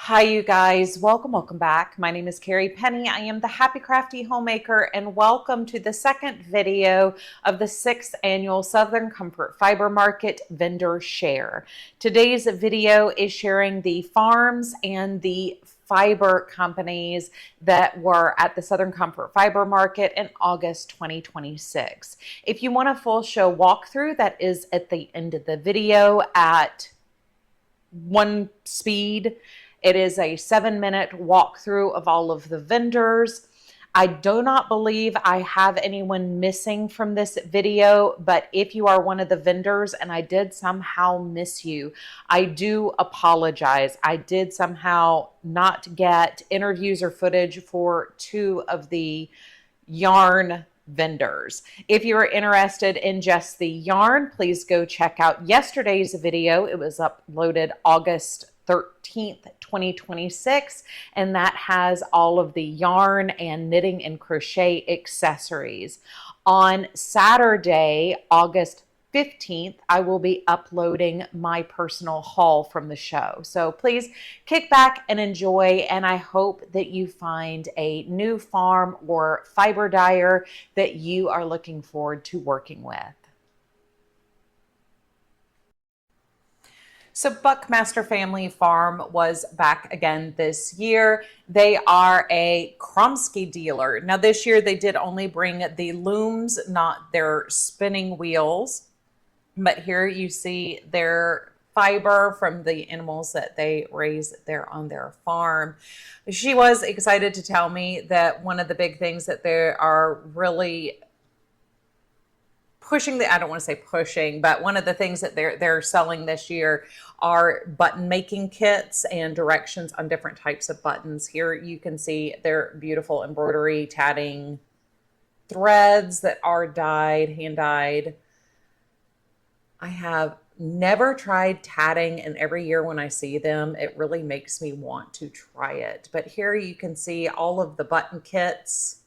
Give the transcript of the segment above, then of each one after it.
Hi, you guys. Welcome back. My name is Carrie Penny. I am the Happy Crafty Homemaker, and welcome to the second video of the 6th annual Southern Comfort Fiber Market Vendor Share. Today's video is sharing the farms and the fiber companies that were at the Southern Comfort Fiber Market in August 2026. If you want a full show walkthrough, that is at the end of the video at one speed. It is a 7-minute walkthrough of all of the vendors. I do not believe I have anyone missing from this video, but if you are one of the vendors and I did somehow miss you, I do apologize. I did somehow not get interviews or footage for 2 of the yarn vendors. If you're interested in just the yarn, please go check out yesterday's video. It was uploaded August 13th, 2026, and that has all of the yarn and knitting and crochet accessories. On Saturday, August 15th, I will be uploading my personal haul from the show. So please kick back and enjoy, and I hope that you find a new farm or fiber dyer that you are looking forward to working with. So Buckmaster Family Farm was back again this year. They are a Kromsky dealer. Now this year they did only bring the looms, not their spinning wheels. But here you see their fiber from the animals that they raise there on their farm. She was excited to tell me that one of the big things that they are really pushing, I don't want to say pushing, but one of the things that they're selling this year are button making kits and directions on different types of buttons. Here you can see their beautiful embroidery tatting threads that are dyed, hand dyed. I have never tried tatting, and every year when I see them, it really makes me want to try it. But here you can see all of the button kits.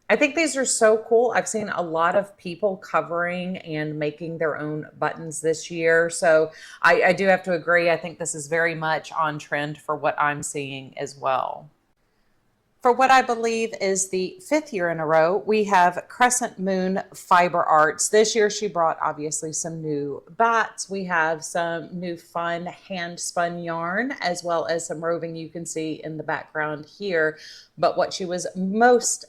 I think these are so cool. I've seen a lot of people covering and making their own buttons this year. So I do have to agree. I think this is very much on trend for what I'm seeing as well. For what I believe is the 5th year in a row, we have Crescent Moon Fiber Arts. This year she brought obviously some new bats. We have some new fun hand spun yarn as well as some roving you can see in the background here. But what she was most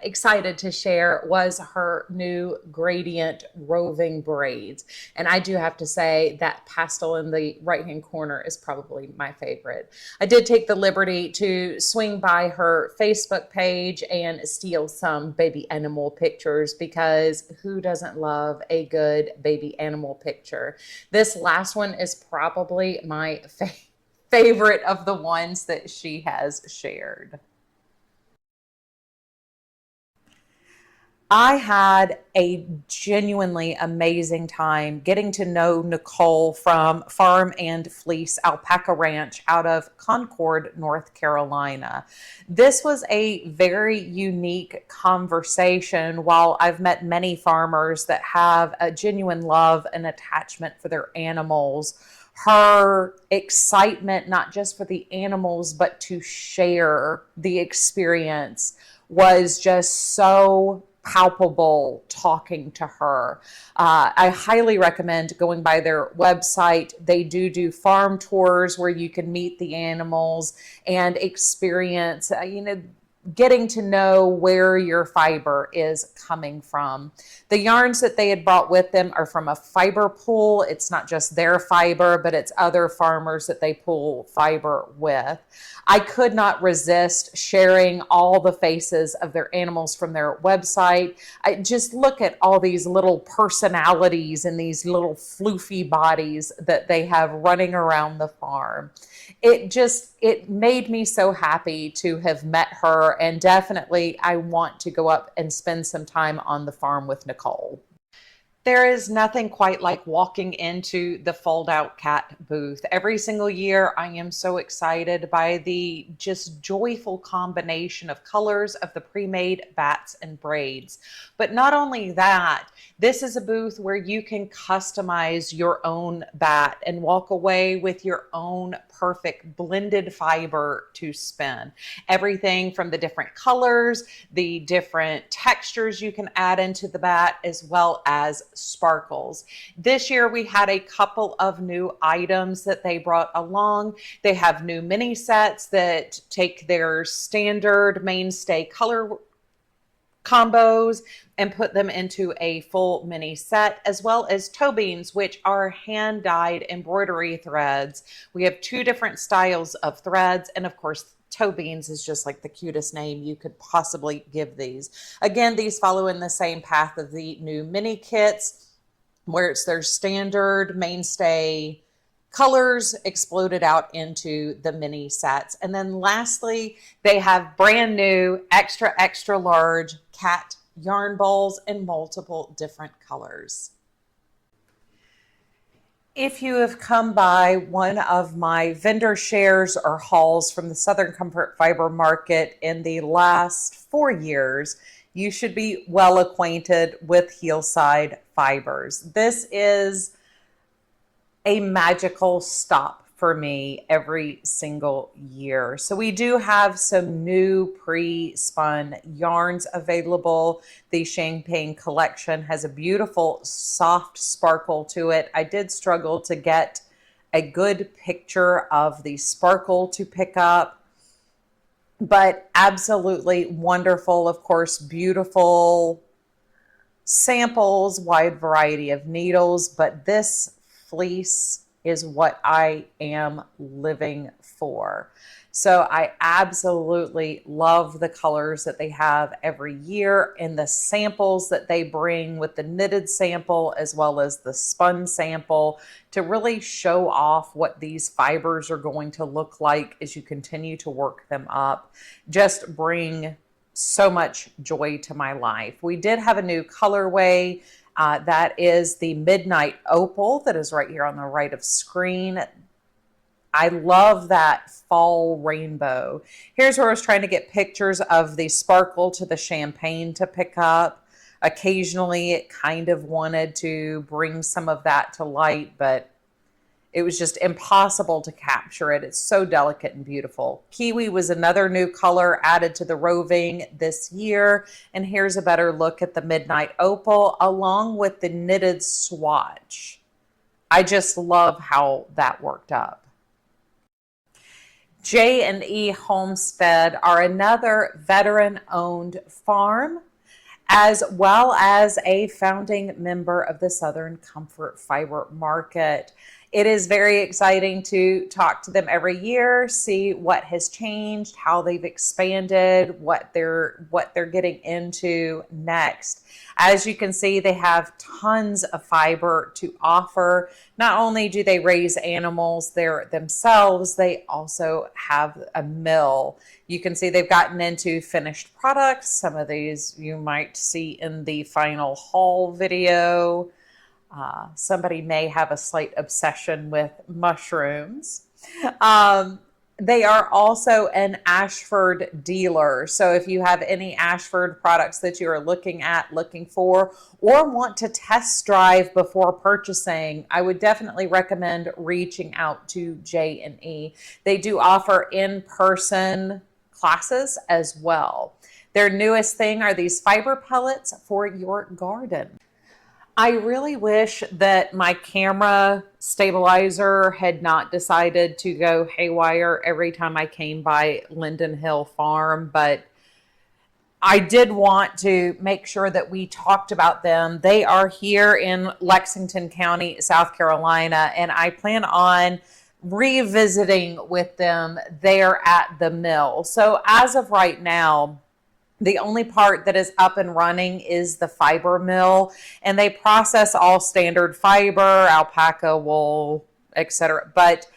excited to share was her new gradient roving braids. And I do have to say that pastel in the right-hand corner is probably my favorite. I did take the liberty to swing by her Facebook page and steal some baby animal pictures, because who doesn't love a good baby animal picture? This last one is probably my favorite of the ones that she has shared. I had a genuinely amazing time getting to know Nicole from Farm and Fleece Alpaca Ranch out of Concord, North Carolina. This was a very unique conversation. While I've met many farmers that have a genuine love and attachment for their animals, her excitement, not just for the animals, but to share the experience, was just so palpable talking to her. I highly recommend going by their website. They do farm tours where you can meet the animals and experience, getting to know where your fiber is coming from. The yarns that they had brought with them are from a fiber pool. It's not just their fiber, but it's other farmers that they pull fiber with. I could not resist sharing all the faces of their animals from their website. I just look at all these little personalities and these little floofy bodies that they have running around the farm. It made me so happy to have met her, and definitely I want to go up and spend some time on the farm with Nicole. There is nothing quite like walking into the Foldout Cat booth. Every single year, I am so excited by the just joyful combination of colors of the pre-made bats and braids. But not only that, this is a booth where you can customize your own bat and walk away with your own perfect blended fiber to spin. Everything from the different colors, the different textures you can add into the bat, as well as sparkles. This year we had a couple of new items that they brought along. They have new mini sets that take their standard mainstay color combos and put them into a full mini set, as well as toe beans, which are hand-dyed embroidery threads. We have two different styles of threads, and of course toe beans is just like the cutest name you could possibly give these. Again, these follow in the same path of the new mini kits, where it's their standard mainstay colors exploded out into the mini sets. And then lastly, they have brand new extra, extra large cat yarn bowls in multiple different colors. If you have come by one of my vendor shares or hauls from the Southern Comfort Fiber Market in the last 4 years, you should be well acquainted with Heelside Fibers. This is a magical stop for me every single year. So we do have some new pre-spun yarns available. The Champagne collection has a beautiful soft sparkle to it. I did struggle to get a good picture of the sparkle to pick up, but absolutely wonderful. Of course, beautiful samples, wide variety of needles, but this fleece is what I am living for. So I absolutely love the colors that they have every year and the samples that they bring with the knitted sample as well as the spun sample to really show off what these fibers are going to look like as you continue to work them up. Just bring so much joy to my life. We did have a new colorway. That is the Midnight Opal that is right here on the right of screen. I love that fall rainbow. Here's where I was trying to get pictures of the sparkle to the champagne to pick up. Occasionally it kind of wanted to bring some of that to light, but it was just impossible to capture it. It's so delicate and beautiful. Kiwi was another new color added to the roving this year. And here's a better look at the Midnight Opal along with the knitted swatch. I just love how that worked up. J&E Homestead are another veteran-owned farm, as well as a founding member of the Southern Comfort Fiber Market. It is very exciting to talk to them every year, see what has changed, how they've expanded, what they're getting into next. As you can see, they have tons of fiber to offer. Not only do they raise animals there themselves, they also have a mill. You can see they've gotten into finished products. Some of these you might see in the final haul video. Somebody may have a slight obsession with mushrooms. They are also an Ashford dealer. So if you have any Ashford products that you are looking for, or want to test drive before purchasing, I would definitely recommend reaching out to J&E. They do offer in-person classes as well. Their newest thing are these fiber pellets for your garden. I really wish that my camera stabilizer had not decided to go haywire every time I came by Linden Hill Farm, but I did want to make sure that we talked about them. They are here in Lexington County, South Carolina, and I plan on revisiting with them there at the mill. So as of right now, the only part that is up and running is the fiber mill, and they process all standard fiber, alpaca, wool, etc. But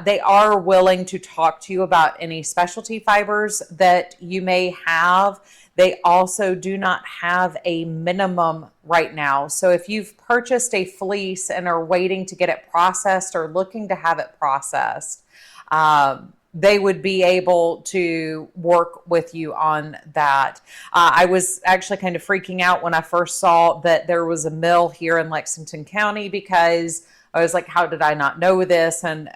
They are willing to talk to you about any specialty fibers that you may have. They also do not have a minimum right now. So if you've purchased a fleece and are waiting to get it processed or looking to have it processed, they would be able to work with you on that. I was actually kind of freaking out when I first saw that there was a mill here in Lexington County, because I was like, how did I not know this? And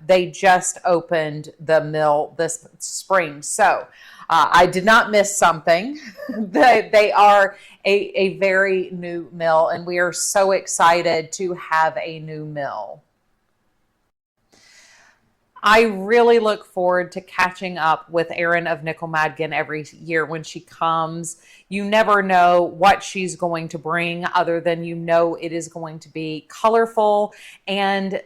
they just opened the mill this spring. So I did not miss something. They are a very new mill, and we are so excited to have a new mill. I really look forward to catching up with Erin of Nickelmadkin every year when she comes. You never know what she's going to bring, other than you know it is going to be colorful and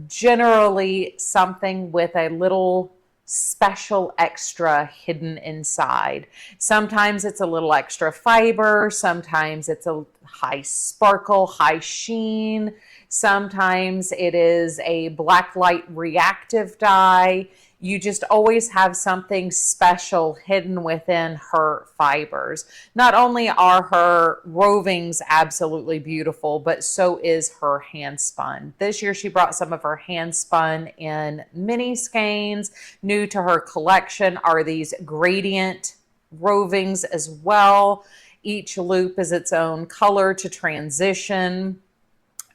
generally something with a little special extra hidden inside. Sometimes it's a little extra fiber, sometimes it's a high sparkle, high sheen, sometimes it is a black light reactive dye. You just always have something special hidden within her fibers. Not only are her rovings absolutely beautiful, but so is her hand spun. This year she brought some of her hand spun in mini skeins. New to her collection are these gradient rovings as well. Each loop is its own color to transition,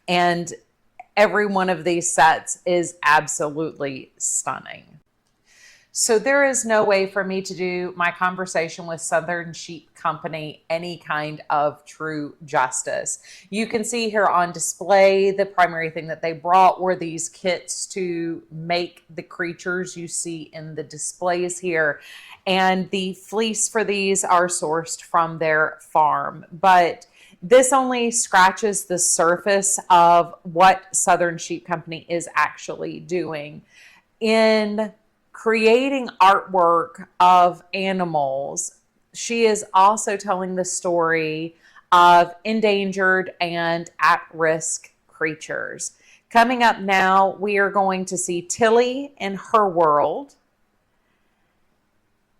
and every one of these sets is absolutely stunning. So there is no way for me to do my conversation with Southern Sheep Company any kind of true justice. You can see here on display, the primary thing that they brought were these kits to make the creatures you see in the displays here. And the fleece for these are sourced from their farm. But this only scratches the surface of what Southern Sheep Company is actually doing. In creating artwork of animals, she is also telling the story of endangered and at-risk creatures. Coming up now, we are going to see Tilly in her world.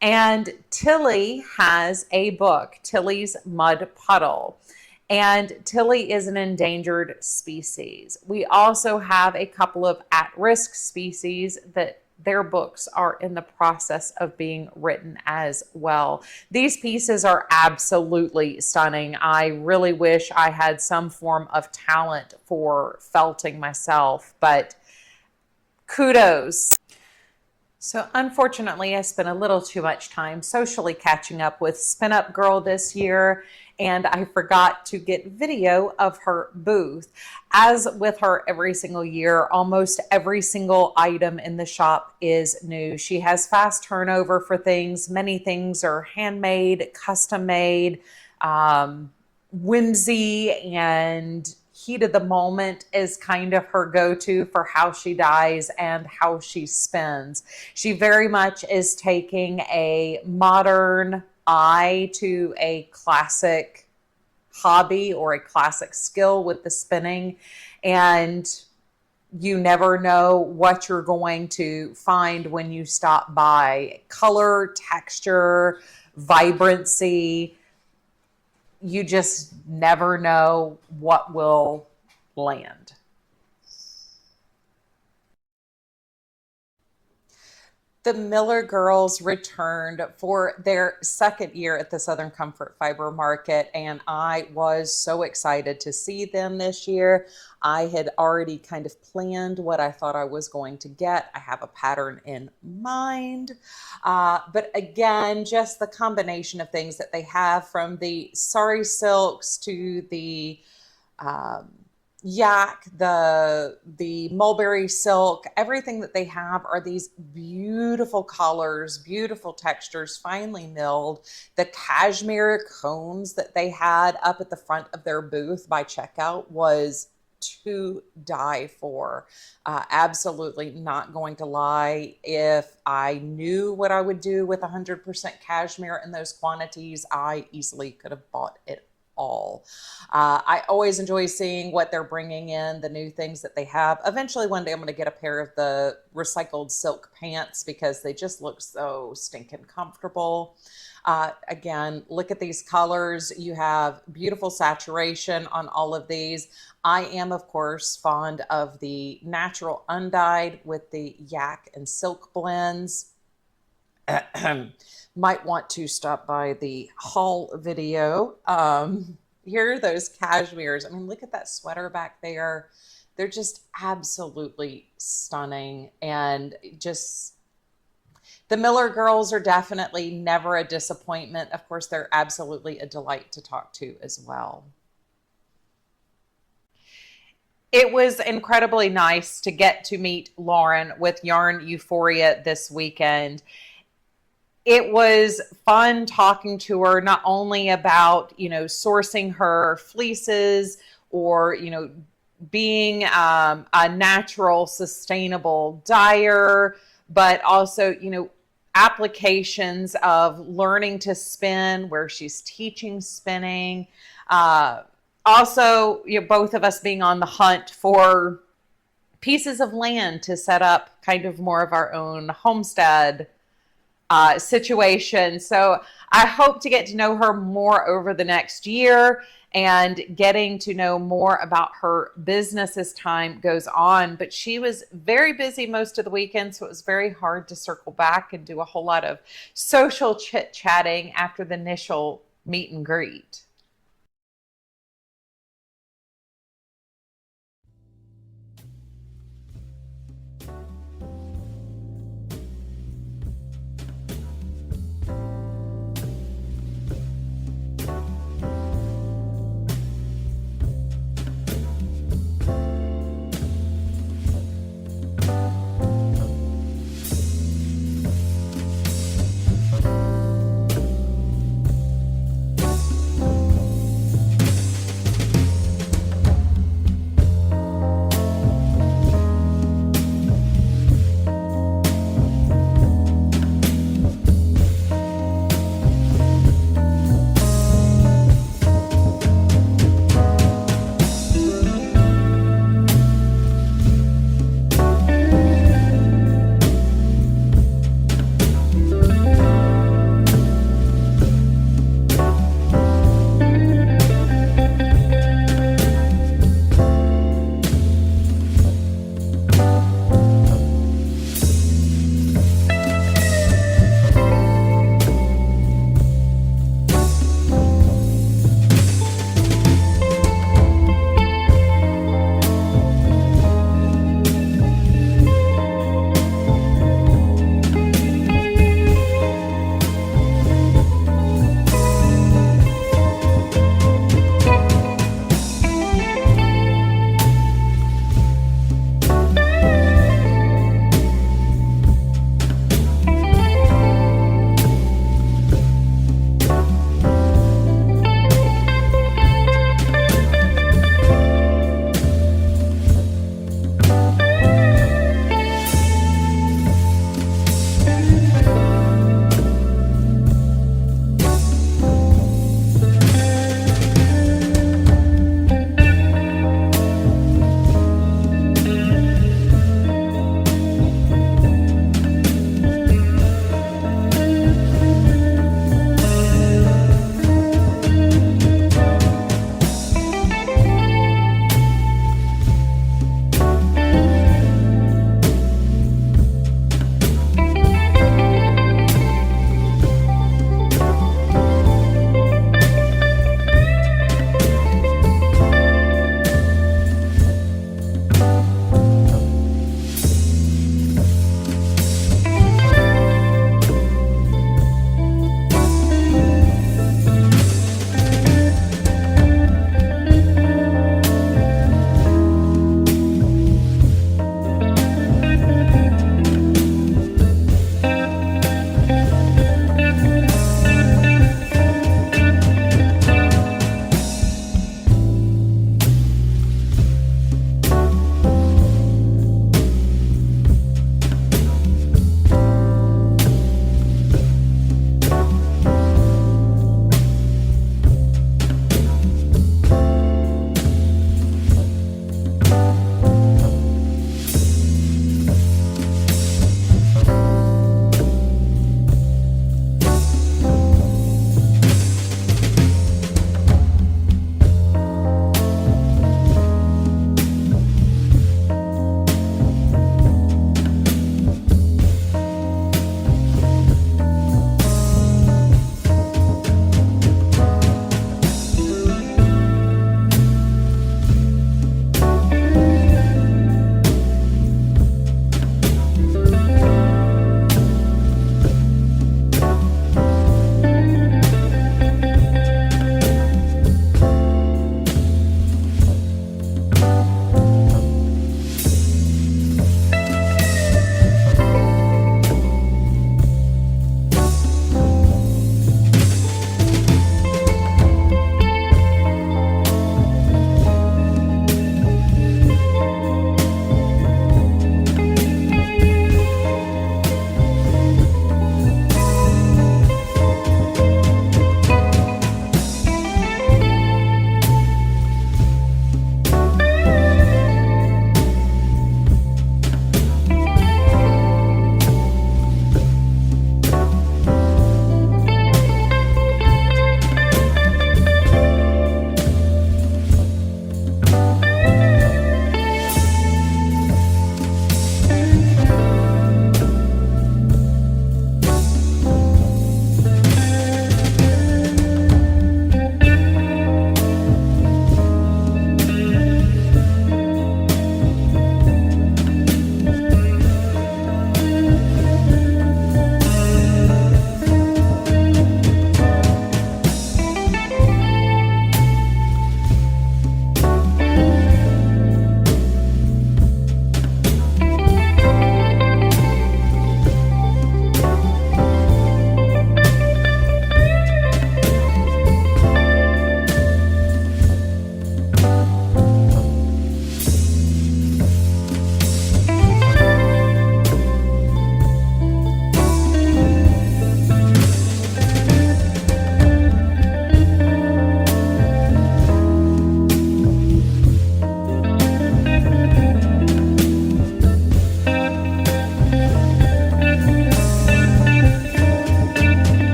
And Tilly has a book, Tilly's Mud Puddle. And Tilly is an endangered species. We also have a couple of at-risk species that their books are in the process of being written as well. These pieces are absolutely stunning. I really wish I had some form of talent for felting myself, but kudos. So unfortunately, I spent a little too much time socially catching up with Spin Up Girl this year, and I forgot to get video of her booth. As with her every single year, almost every single item in the shop is new. She has fast turnover for things. Many things are handmade, custom made, whimsy and heat of the moment is kind of her go-to for how she dyes and how she spins. She very much is taking a modern eye to a classic hobby or a classic skill with the spinning, and you never know what you're going to find when you stop by. Color, texture, vibrancy, you just never know what will land. The Miller girls returned for their second year at the Southern Comfort Fiber Market, and I was so excited to see them this year. I had already kind of planned what I thought I was going to get. I have a pattern in mind, but again, just the combination of things that they have, from the sari silks to the yak, the mulberry silk, everything that they have are these beautiful colors, beautiful textures, finely milled. The cashmere cones that they had up at the front of their booth by checkout was to die for. Absolutely not going to lie. If I knew what I would do with 100% cashmere in those quantities, I easily could have bought it all. I always enjoy seeing what they're bringing in, the new things that they have. Eventually one day I'm going to get a pair of the recycled silk pants because they just look so stinking comfortable. Again, look at these colors. You have beautiful saturation on all of these. I am, of course, fond of the natural undyed with the yak and silk blends. Might want to stop by the haul video. Here are those cashmeres. I mean, look at that sweater back there. They're just absolutely stunning. And just, the Miller girls are definitely never a disappointment. Of course, they're absolutely a delight to talk to as well. It was incredibly nice to get to meet Lauren with Yarn Euphoria this weekend. It was fun talking to her, not only about, sourcing her fleeces or, being a natural, sustainable dyer, but also, applications of learning to spin, where she's teaching spinning. Also, both of us being on the hunt for pieces of land to set up kind of more of our own homestead situation. So I hope to get to know her more over the next year and getting to know more about her business as time goes on. But she was very busy most of the weekend, so it was very hard to circle back and do a whole lot of social chit-chatting after the initial meet and greet.